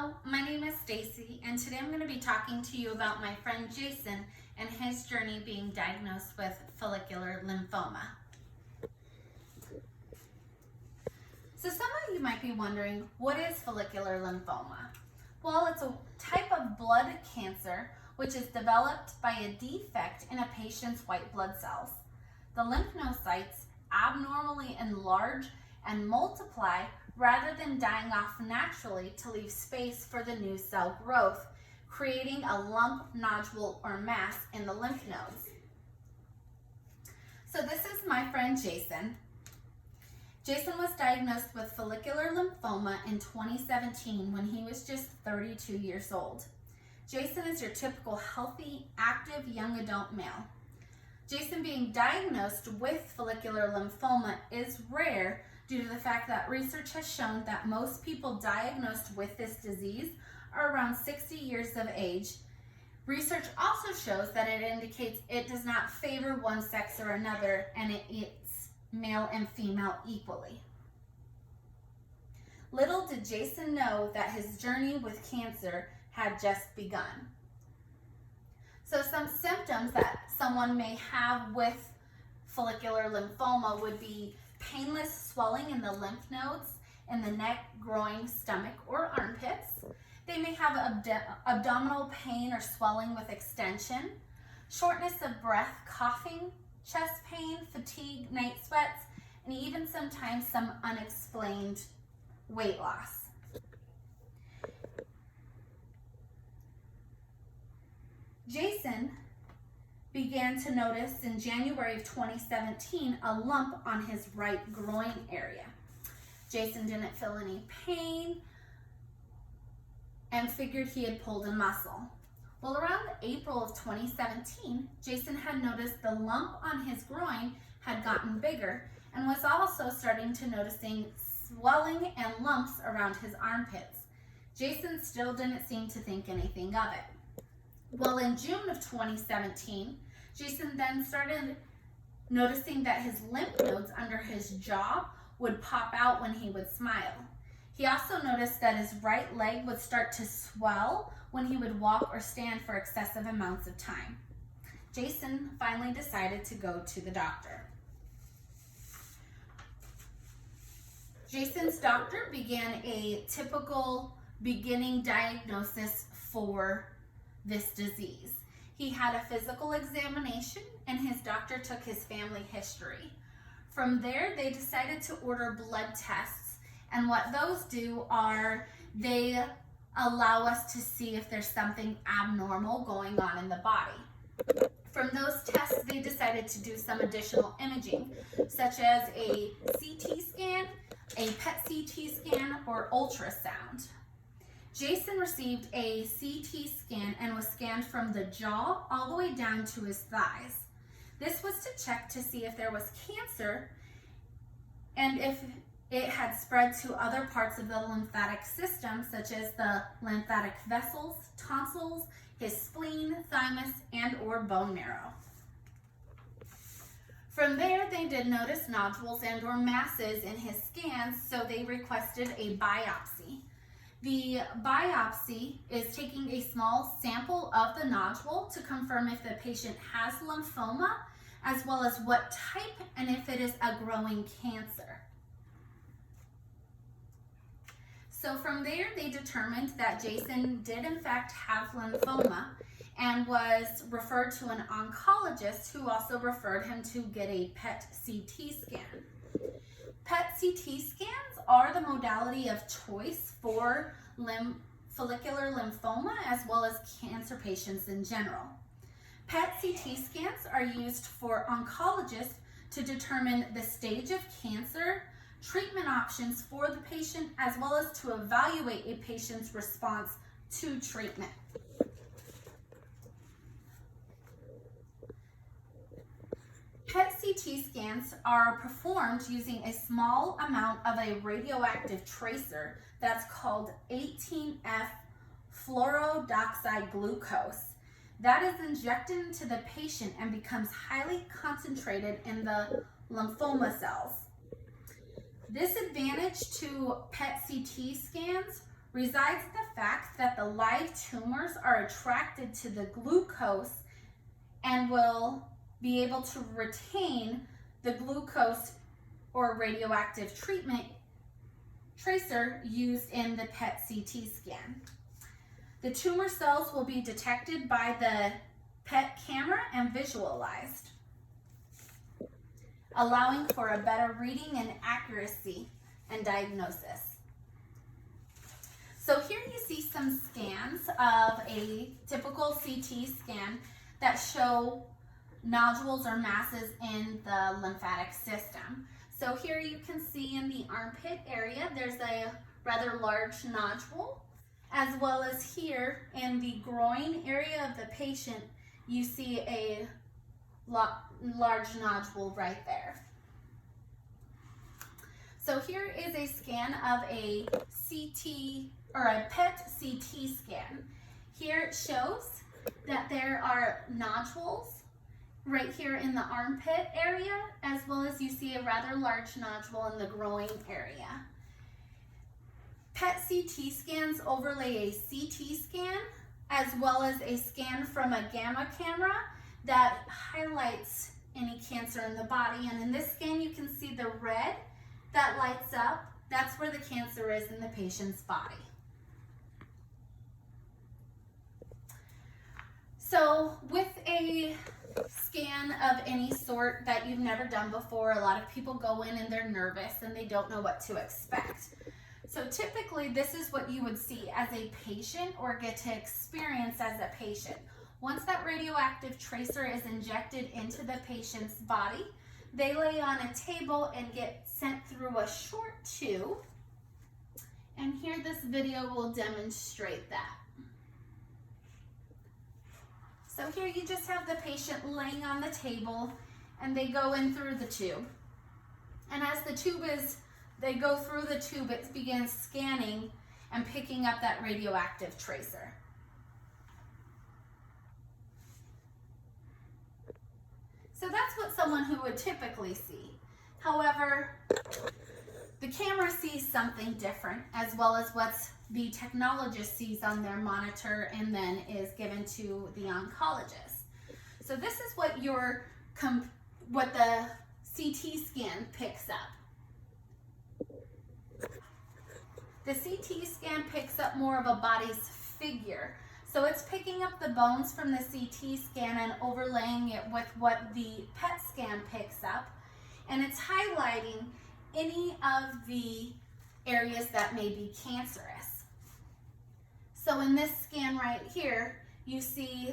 Hello, my name is Stacy, and today I'm going to be talking to you about my friend Jason and his journey being diagnosed with follicular lymphoma. So some of you might be wondering, what is follicular lymphoma? Well, it's a type of blood cancer which is developed by a defect in a patient's white blood cells. The lymph nodocytes abnormally enlarge and multiply rather than dying off naturally to leave space for the new cell growth, creating a lump, nodule, or mass in the lymph nodes. So this is my friend Jason. Jason was diagnosed with follicular lymphoma in 2017 when he was just 32 years old. Jason is your typical healthy, active young adult male. Jason being diagnosed with follicular lymphoma is rare due to the fact that research has shown that most people diagnosed with this disease are around 60 years of age. Research also shows that it indicates it does not favor one sex or another, and it's male and female equally. Little did Jason know that his journey with cancer had just begun. So some symptoms that someone may have with follicular lymphoma would be painless swelling in the lymph nodes in the neck, groin, stomach, or armpits. They may have abdominal pain or swelling with extension, shortness of breath, coughing, chest pain, fatigue, night sweats, and even sometimes some unexplained weight loss. Jason began to notice in January of 2017 a lump on his right groin area. Jason didn't feel any pain and figured he had pulled a muscle. Well, around April of 2017, Jason had noticed the lump on his groin had gotten bigger and was also starting to noticing swelling and lumps around his armpits. Jason still didn't seem to think anything of it. Well, in June of 2017, Jason then started noticing that his lymph nodes under his jaw would pop out when he would smile. He also noticed that his right leg would start to swell when he would walk or stand for excessive amounts of time. Jason finally decided to go to the doctor. Jason's doctor began a typical beginning diagnosis for this disease. He had a physical examination and his doctor took his family history. From there, they decided to order blood tests, and what those do are they allow us to see if there's something abnormal going on in the body. From those tests, they decided to do some additional imaging, such as a CT scan, a PET CT scan, or ultrasound. Jason received a CT scan and was scanned from the jaw all the way down to his thighs. This was to check to see if there was cancer and if it had spread to other parts of the lymphatic system, such as the lymphatic vessels, tonsils, his spleen, thymus, and or bone marrow. From there, they did notice nodules and or masses in his scans, so they requested a biopsy. The biopsy is taking a small sample of the nodule to confirm if the patient has lymphoma, as well as what type and if it is a growing cancer. So from there, they determined that Jason did in fact have lymphoma and was referred to an oncologist who also referred him to get a PET CT scan. PET CT scans are the modality of choice for follicular lymphoma as well as cancer patients in general. PET CT scans are used for oncologists to determine the stage of cancer, treatment options for the patient, as well as to evaluate a patient's response to treatment. PET CT scans are performed using a small amount of a radioactive tracer that's called 18F fluorodoxide glucose. That is injected into the patient and becomes highly concentrated in the lymphoma cells. This advantage to PET CT scans resides in the fact that the live tumors are attracted to the glucose and will be able to retain the glucose or radioactive treatment tracer used in the PET CT scan. The tumor cells will be detected by the PET camera and visualized, allowing for a better reading and accuracy and diagnosis. So here you see some scans of a typical CT scan that show nodules or masses in the lymphatic system. So here you can see in the armpit area, there's a rather large nodule, as well as here in the groin area of the patient, you see a large nodule right there. So here is a scan of a CT or a PET CT scan. Here it shows that there are nodules right here in the armpit area, as well as you see a rather large nodule in the groin area. PET CT scans overlay a CT scan as well as a scan from a gamma camera that highlights any cancer in the body. And in this scan, you can see the red that lights up. That's where the cancer is in the patient's body. So with a scan of any sort that you've never done before, a lot of people go in and they're nervous and they don't know what to expect. So typically this is what you would see as a patient or get to experience as a patient. Once that radioactive tracer is injected into the patient's body, they lay on a table and get sent through a short tube. And here this video will demonstrate that. So here you just have the patient laying on the table and they go in through the tube. And as they go through the tube, it begins scanning and picking up that radioactive tracer. So that's what someone who would typically see. However, the camera sees something different, as well as what the technologist sees on their monitor and then is given to the oncologist. So this is what the CT scan picks up. The CT scan picks up more of a body's figure. So it's picking up the bones from the CT scan and overlaying it with what the PET scan picks up. And it's highlighting any of the areas that may be cancerous. So in this scan right here, you see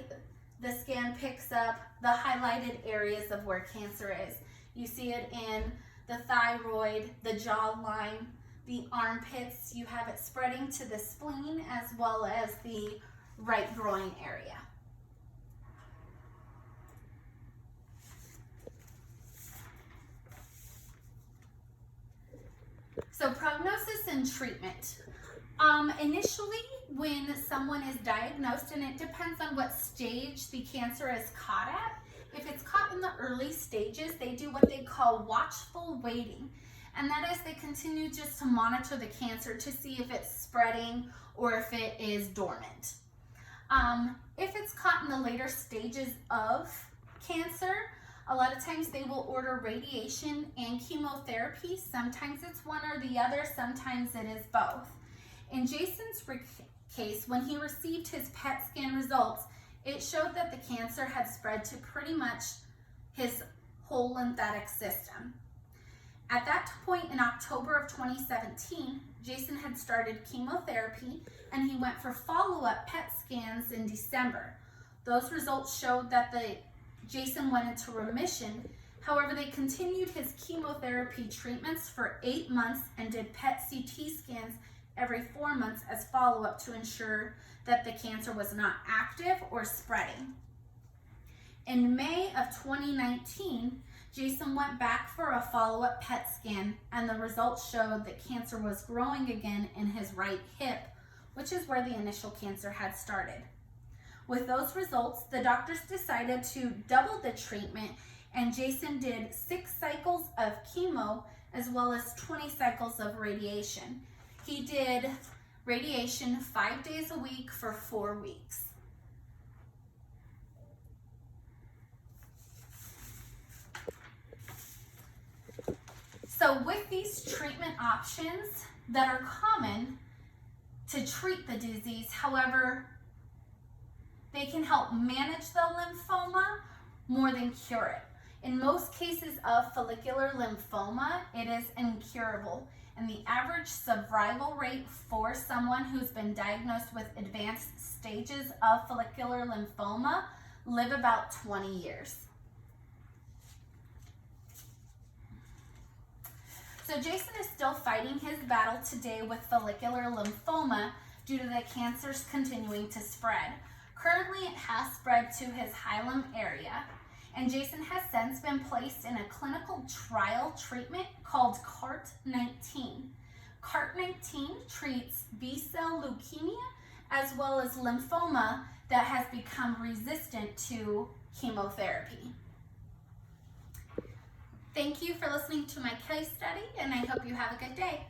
the scan picks up the highlighted areas of where cancer is. You see it in the thyroid, the jawline, the armpits. You have it spreading to the spleen as well as the right groin area. So prognosis and treatment. Initially, when someone is diagnosed, and it depends on what stage the cancer is caught at, if it's caught in the early stages, they do what they call watchful waiting. And that is they continue just to monitor the cancer to see if it's spreading or if it is dormant. If it's caught in the later stages of cancer, a lot of times they will order radiation and chemotherapy. Sometimes it's one or the other, sometimes it is both. In Jason's case, when he received his PET scan results, it showed that the cancer had spread to pretty much his whole lymphatic system. At that point in October of 2017, Jason had started chemotherapy and he went for follow-up PET scans in December. Those results showed that Jason went into remission. However, they continued his chemotherapy treatments for 8 months and did PET CT scans every 4 months as follow-up to ensure that the cancer was not active or spreading. In May of 2019, Jason went back for a follow-up PET scan, and the results showed that cancer was growing again in his right hip, which is where the initial cancer had started. With those results, the doctors decided to double the treatment, and Jason did 6 cycles of chemo as well as 20 cycles of radiation. He did radiation 5 days a week for 4 weeks. So with these treatment options that are common to treat the disease, however, they can help manage the lymphoma more than cure it. In most cases of follicular lymphoma, it is incurable, and the average survival rate for someone who's been diagnosed with advanced stages of follicular lymphoma live about 20 years. So Jason is still fighting his battle today with follicular lymphoma due to the cancers continuing to spread. Currently, it has spread to his hilum area, and Jason has since been placed in a clinical trial treatment called CART-19. CART-19 treats B-cell leukemia as well as lymphoma that has become resistant to chemotherapy. Thank you for listening to my case study, and I hope you have a good day.